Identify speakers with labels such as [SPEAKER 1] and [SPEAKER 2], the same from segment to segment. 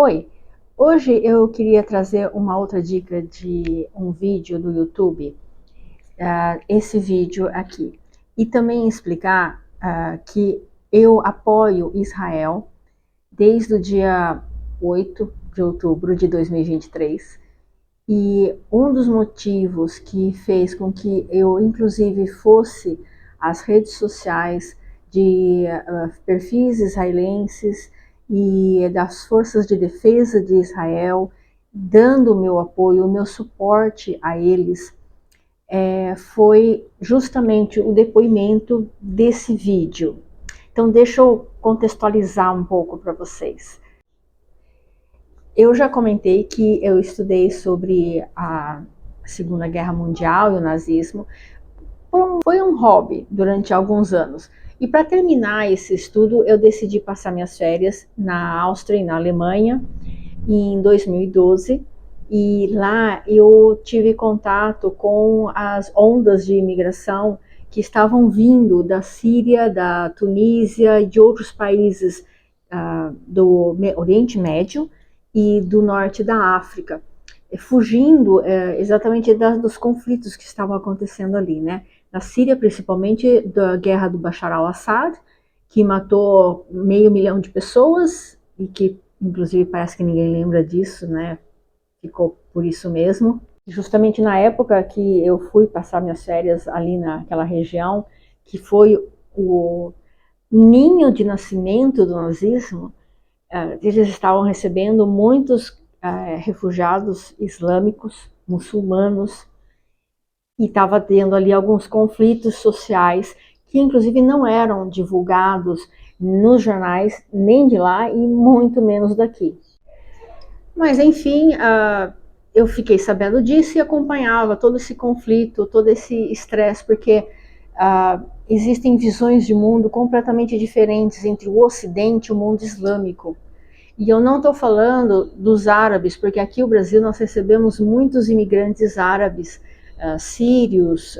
[SPEAKER 1] Oi, hoje eu queria trazer uma outra dica de um vídeo do YouTube, esse vídeo aqui, e também explicar que eu apoio Israel desde o dia 8 de outubro de 2023, e um dos motivos que fez com que eu, inclusive, fosse às redes sociais de perfis israelenses e das forças de defesa de Israel, dando o meu apoio, o meu suporte a eles, foi justamente o depoimento desse vídeo. Então, deixa eu contextualizar um pouco para vocês. Eu já comentei que eu estudei sobre a Segunda Guerra Mundial e o nazismo. Foi um hobby durante alguns anos. E para terminar esse estudo, eu decidi passar minhas férias na Áustria e na Alemanha em 2012. E lá eu tive contato com as ondas de imigração que estavam vindo da Síria, da Tunísia e de outros países do Oriente Médio e do norte da África, fugindo exatamente dos conflitos que estavam acontecendo ali, né? Na Síria, principalmente da guerra do Bashar al-Assad, que matou 500 mil de pessoas e que, inclusive, parece que ninguém lembra disso, né? Ficou por isso mesmo. Justamente na época que eu fui passar minhas férias ali naquela região, que foi o ninho de nascimento do nazismo, eles estavam recebendo muitos refugiados islâmicos, muçulmanos, e estava tendo ali alguns conflitos sociais que inclusive não eram divulgados nos jornais, nem de lá e muito menos daqui. Mas enfim, eu fiquei sabendo disso e acompanhava todo esse conflito, todo esse estresse, porque existem visões de mundo completamente diferentes entre o Ocidente e o mundo islâmico. E eu não estou falando dos árabes, porque aqui no Brasil nós recebemos muitos imigrantes árabes, sírios,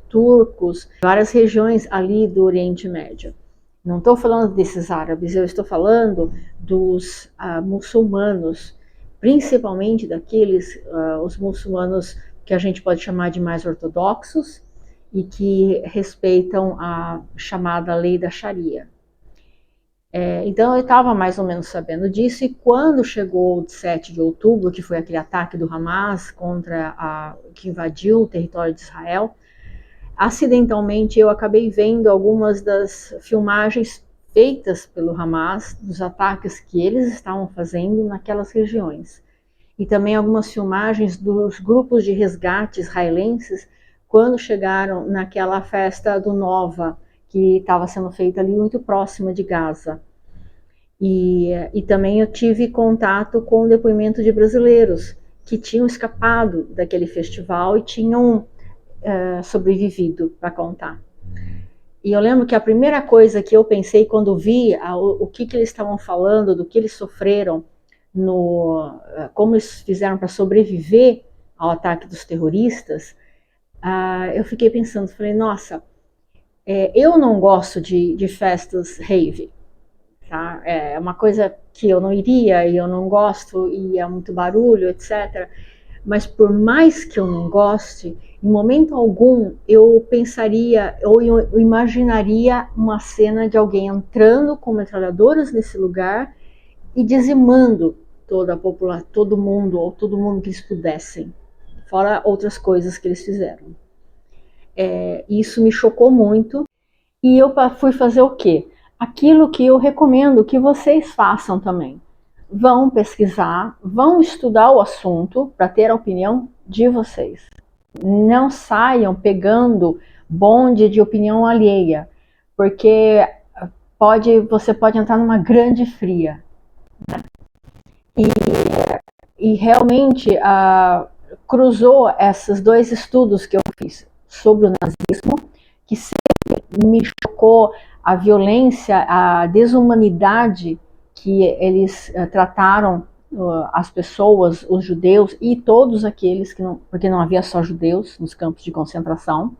[SPEAKER 1] turcos, várias regiões ali do Oriente Médio. Não estou falando desses árabes, eu estou falando dos muçulmanos, principalmente daqueles, os muçulmanos que a gente pode chamar de mais ortodoxos e que respeitam a chamada lei da Sharia. Então eu estava mais ou menos sabendo disso, e quando chegou o 7 de outubro, que foi aquele ataque do Hamas que invadiu o território de Israel, acidentalmente eu acabei vendo algumas das filmagens feitas pelo Hamas, dos ataques que eles estavam fazendo naquelas regiões. E também algumas filmagens dos grupos de resgate israelenses quando chegaram naquela festa do Nova, que estava sendo feita ali muito próxima de Gaza. E também eu tive contato com o depoimento de brasileiros que tinham escapado daquele festival e tinham sobrevivido para contar. E eu lembro que a primeira coisa que eu pensei quando vi o que eles estavam falando, do que eles sofreram, como eles fizeram para sobreviver ao ataque dos terroristas, eu fiquei pensando, falei, nossa, eu não gosto de festas rave, tá? É uma coisa que eu não iria e eu não gosto e é muito barulho, etc. Mas por mais que eu não goste, em momento algum eu pensaria ou eu imaginaria uma cena de alguém entrando com metralhadoras nesse lugar e dizimando toda a população, todo mundo, ou todo mundo que eles pudessem, fora outras coisas que eles fizeram. Isso me chocou muito, e eu fui fazer o quê? Aquilo que eu recomendo que vocês façam também. Vão pesquisar, vão estudar o assunto para ter a opinião de vocês. Não saiam pegando bonde de opinião alheia, porque você pode entrar numa grande fria. Né? E realmente cruzou esses dois estudos que eu fiz sobre o nazismo, que sempre me chocou a violência, a desumanidade que eles trataram as pessoas, os judeus e todos aqueles que não, porque não havia só judeus nos campos de concentração.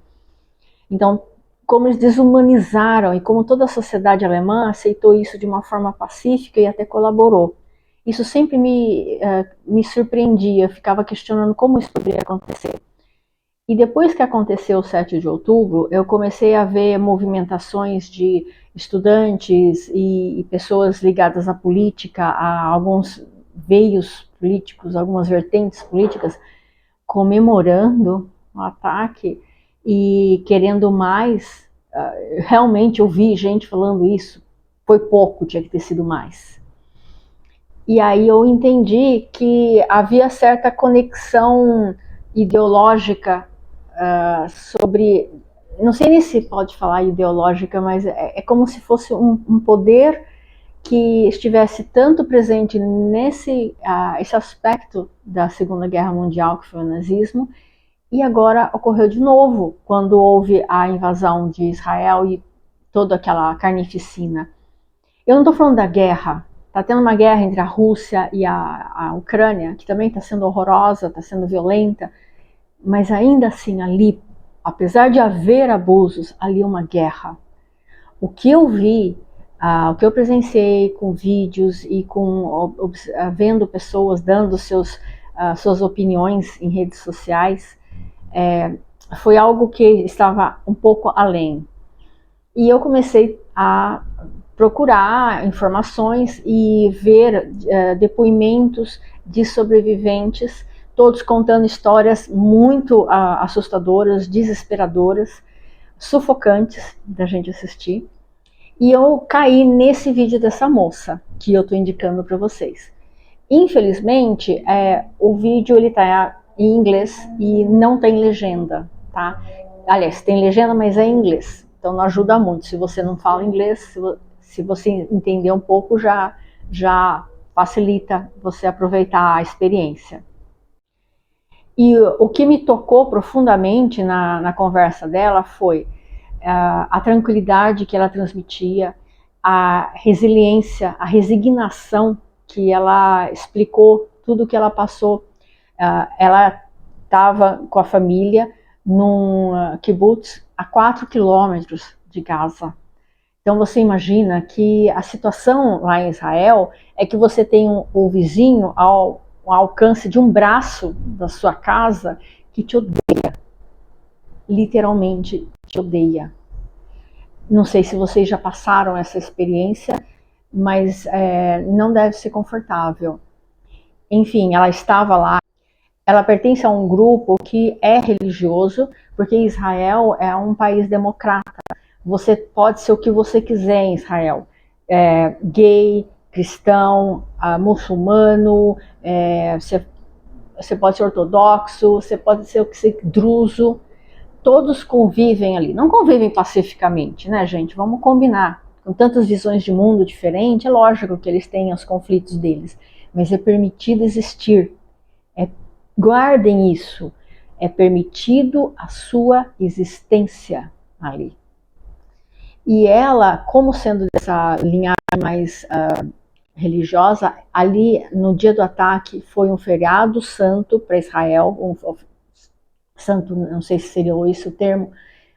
[SPEAKER 1] Então, como eles desumanizaram e como toda a sociedade alemã aceitou isso de uma forma pacífica e até colaborou. Isso sempre me surpreendia, eu ficava questionando como isso poderia acontecer. E depois que aconteceu o 7 de outubro, eu comecei a ver movimentações de estudantes e pessoas ligadas à política, a alguns veios políticos, algumas vertentes políticas, comemorando o ataque e querendo mais. Realmente eu vi gente falando isso, foi pouco, tinha que ter sido mais. E aí eu entendi que havia certa conexão ideológica sobre, não sei nem se pode falar ideológica, mas é como se fosse um poder que estivesse tanto presente esse aspecto da Segunda Guerra Mundial, que foi o nazismo, e agora ocorreu de novo, quando houve a invasão de Israel e toda aquela carnificina. Eu não estou falando da guerra, está tendo uma guerra entre a Rússia e a Ucrânia, que também está sendo horrorosa, está sendo violenta, mas ainda assim ali, apesar de haver abusos, ali é uma guerra. O que eu vi, o que eu presenciei com vídeos e vendo pessoas dando suas opiniões em redes sociais, foi algo que estava um pouco além. E eu comecei a procurar informações e ver depoimentos de sobreviventes, todos contando histórias muito assustadoras, desesperadoras, sufocantes da gente assistir. E eu caí nesse vídeo dessa moça que eu estou indicando para vocês. Infelizmente, o vídeo ele está em inglês e não tem legenda, tá? Aliás, tem legenda, mas é em inglês. Então não ajuda muito. Se você não fala inglês, se você entender um pouco, já facilita você aproveitar a experiência. E o que me tocou profundamente na conversa dela foi a tranquilidade que ela transmitia, a resiliência, a resignação que ela explicou tudo o que ela passou. Ela estava com a família num kibbutz a 4 quilômetros de Gaza. Então você imagina que a situação lá em Israel é que você tem o vizinho ao alcance de um braço da sua casa que te odeia, literalmente te odeia. Não sei se vocês já passaram essa experiência, mas não deve ser confortável. Enfim, ela estava lá. Ela pertence a um grupo que é religioso, porque Israel é um país democrata. Você pode ser o que você quiser em Israel. Gay, cristão, muçulmano, você pode ser ortodoxo, você pode ser o que você druso. Todos convivem ali. Não convivem pacificamente, né, gente? Vamos combinar. Com tantas visões de mundo diferentes, é lógico que eles têm os conflitos deles, mas é permitido existir. Guardem isso. É permitido a sua existência ali. E ela, como sendo dessa linhagem mais religiosa, ali no dia do ataque foi um feriado santo para Israel, santo, não sei se seria esse o termo,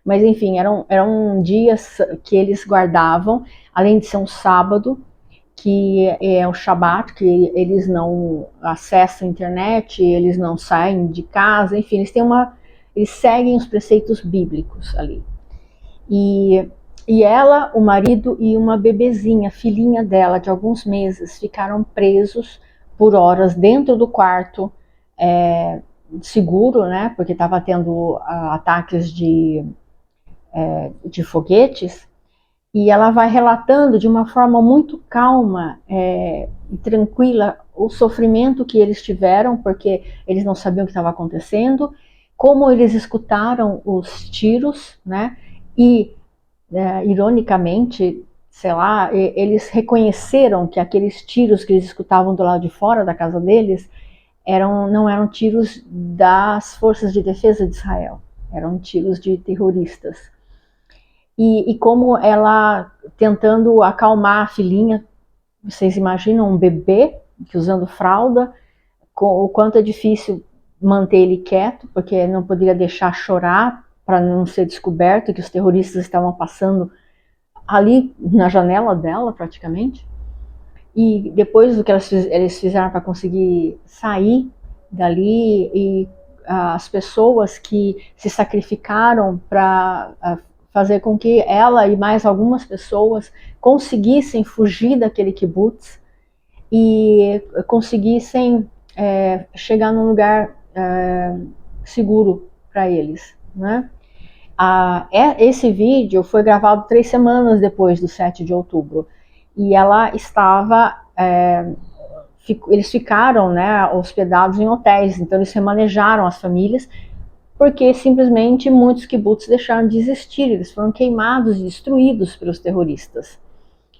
[SPEAKER 1] mas enfim, eram dias que eles guardavam, além de ser um sábado, que é o Shabat, que eles não acessam a internet, eles não saem de casa, enfim, eles seguem os preceitos bíblicos ali. E ela, o marido e uma bebezinha, filhinha dela, de alguns meses, ficaram presos por horas dentro do quarto, seguro, né, porque estava tendo ataques de foguetes, e ela vai relatando de uma forma muito calma e tranquila o sofrimento que eles tiveram, porque eles não sabiam o que estava acontecendo, como eles escutaram os tiros, né, e ironicamente, sei lá, eles reconheceram que aqueles tiros que eles escutavam do lado de fora da casa deles não eram tiros das forças de defesa de Israel, eram tiros de terroristas. E como ela tentando acalmar a filhinha, vocês imaginam um bebê que usando fralda, o quanto é difícil manter ele quieto, porque não poderia deixar chorar para não ser descoberto que os terroristas estavam passando ali na janela dela praticamente. E depois do que eles fizeram para conseguir sair dali, e as pessoas que se sacrificaram para fazer com que ela e mais algumas pessoas conseguissem fugir daquele kibutz e conseguissem chegar num lugar seguro para eles, né? Esse vídeo foi gravado 3 semanas depois do 7 de outubro. E ela estava... eles ficaram, né, hospedados em hotéis, então eles remanejaram as famílias, porque simplesmente muitos kibbutz deixaram de existir, eles foram queimados e destruídos pelos terroristas.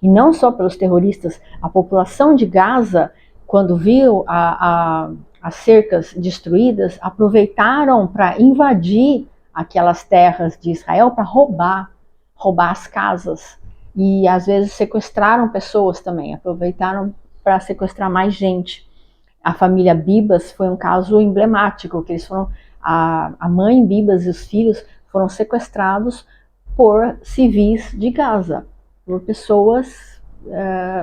[SPEAKER 1] E não só pelos terroristas, a população de Gaza, quando viu as cercas destruídas, aproveitaram para invadir aquelas terras de Israel para roubar as casas. E às vezes sequestraram pessoas também, aproveitaram para sequestrar mais gente. A família Bibas foi um caso emblemático, que eles foram, a mãe Bibas e os filhos foram sequestrados por civis de Gaza, por pessoas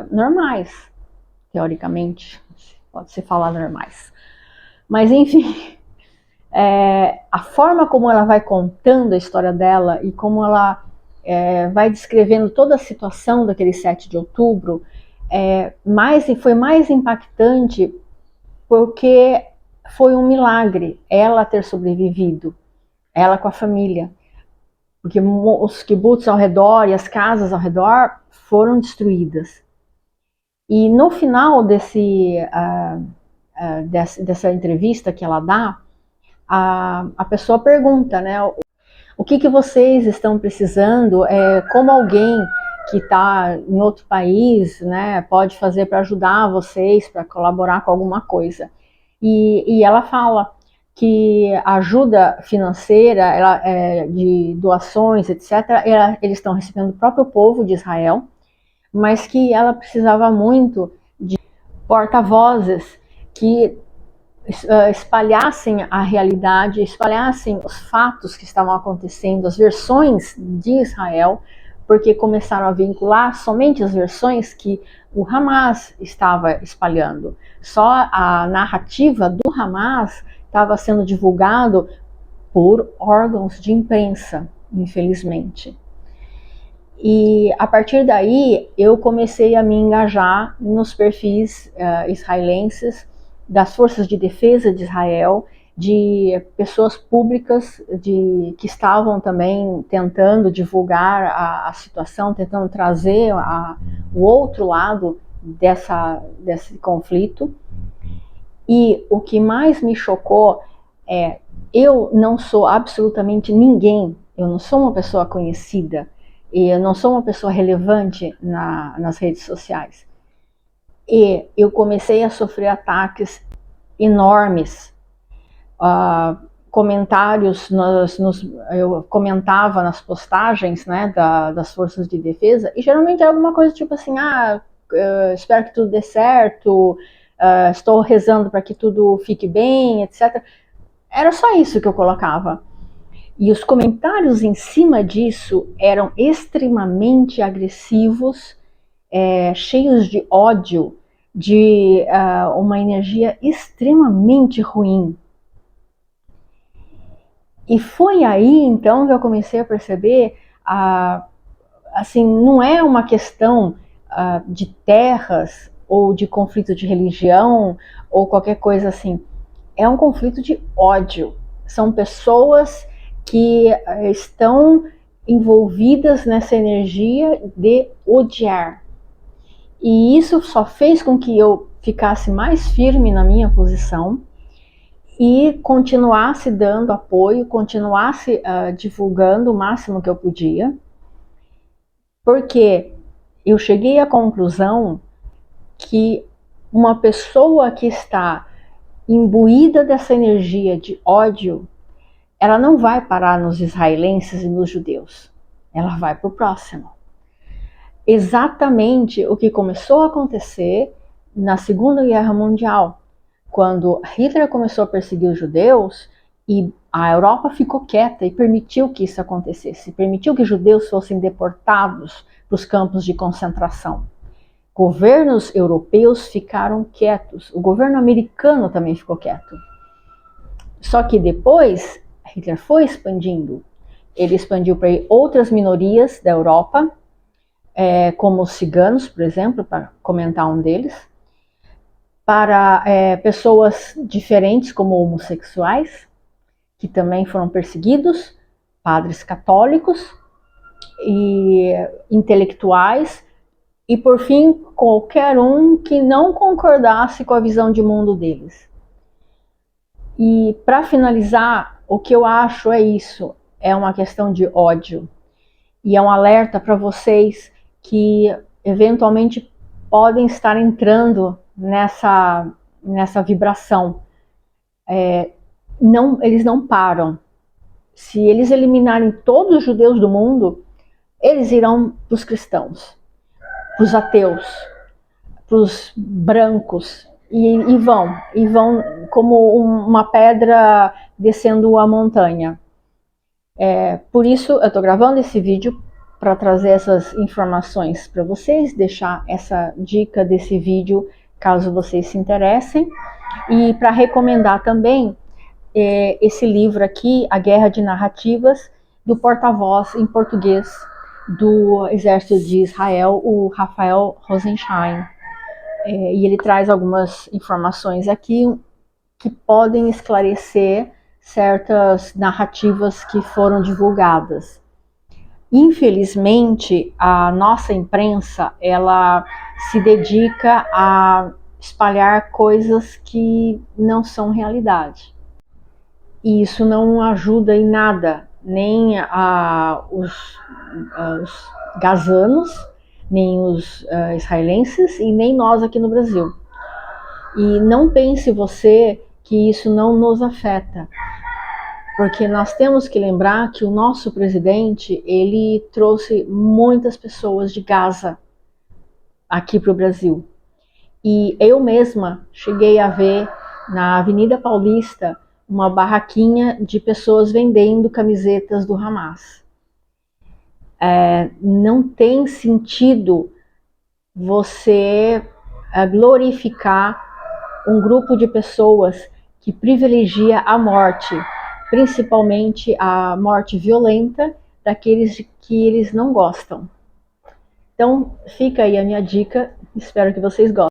[SPEAKER 1] normais, teoricamente, pode-se falar normais. Mas enfim, a forma como ela vai contando a história dela e como ela vai descrevendo toda a situação daquele 7 de outubro, foi mais impactante porque foi um milagre ela ter sobrevivido, ela com a família, porque os kibbutz ao redor e as casas ao redor foram destruídas. E no final dessa entrevista que ela dá, a pessoa pergunta, né, o que vocês estão precisando, como alguém que está em outro país, né, pode fazer para ajudar vocês, para colaborar com alguma coisa. E ela fala que a ajuda financeira, de doações, etc., eles estão recebendo do próprio povo de Israel, mas que ela precisava muito de porta-vozes que espalhassem a realidade, espalhassem os fatos que estavam acontecendo, as versões de Israel, porque começaram a vincular somente as versões que o Hamas estava espalhando. Só a narrativa do Hamas estava sendo divulgado por órgãos de imprensa, infelizmente. E a partir daí eu comecei a me engajar nos perfis israelenses, das forças de defesa de Israel, de pessoas públicas que estavam também tentando divulgar a situação, tentando trazer o outro lado desse conflito. E o que mais me chocou eu não sou absolutamente ninguém, eu não sou uma pessoa conhecida, e eu não sou uma pessoa relevante nas redes sociais. E eu comecei a sofrer ataques enormes, comentários, eu comentava nas postagens, né, das forças de defesa, e geralmente era alguma coisa tipo assim, espero que tudo dê certo, estou rezando para que tudo fique bem, etc. Era só isso que eu colocava. E os comentários em cima disso eram extremamente agressivos, cheios de ódio, de uma energia extremamente ruim. E foi aí, então, que eu comecei a perceber, assim, não é uma questão de terras ou de conflito de religião ou qualquer coisa assim. É um conflito de ódio. São pessoas que estão envolvidas nessa energia de odiar. E isso só fez com que eu ficasse mais firme na minha posição e continuasse dando apoio, continuasse divulgando o máximo que eu podia, porque eu cheguei à conclusão que uma pessoa que está imbuída dessa energia de ódio, ela não vai parar nos israelenses e nos judeus, ela vai para o próximo. Exatamente o que começou a acontecer na Segunda Guerra Mundial, quando Hitler começou a perseguir os judeus e a Europa ficou quieta e permitiu que isso acontecesse, permitiu que judeus fossem deportados para os campos de concentração. governos europeus ficaram quietos, o governo americano também ficou quieto. Só que depois, Hitler foi expandindo. Ele expandiu para outras minorias da Europa, como os ciganos, por exemplo, para comentar um deles, para pessoas diferentes, como homossexuais, que também foram perseguidos, padres católicos e intelectuais, e por fim, qualquer um que não concordasse com a visão de mundo deles. E para finalizar, o que eu acho é isso, é uma questão de ódio. E é um alerta para vocês que eventualmente podem estar entrando nessa vibração. Eles não param. Se eles eliminarem todos os judeus do mundo, eles irão para os cristãos, para os ateus, para os brancos, e vão como uma pedra descendo a montanha. Por isso eu estou gravando esse vídeo para trazer essas informações para vocês, deixar essa dica desse vídeo caso vocês se interessem, e para recomendar também esse livro aqui, A Guerra de Narrativas, do porta-voz em português do Exército de Israel, o Rafael Rosensheim. E ele traz algumas informações aqui que podem esclarecer certas narrativas que foram divulgadas. Infelizmente, a nossa imprensa, ela se dedica a espalhar coisas que não são realidade. E isso não ajuda em nada, nem os gazanos, nem os israelenses e nem nós aqui no Brasil. E não pense você que isso não nos afeta, porque nós temos que lembrar que o nosso presidente, ele trouxe muitas pessoas de Gaza aqui para o Brasil. E eu mesma cheguei a ver na Avenida Paulista uma barraquinha de pessoas vendendo camisetas do Hamas. Não tem sentido você glorificar um grupo de pessoas que privilegia a morte, principalmente a morte violenta daqueles que eles não gostam. Então, fica aí a minha dica, espero que vocês gostem.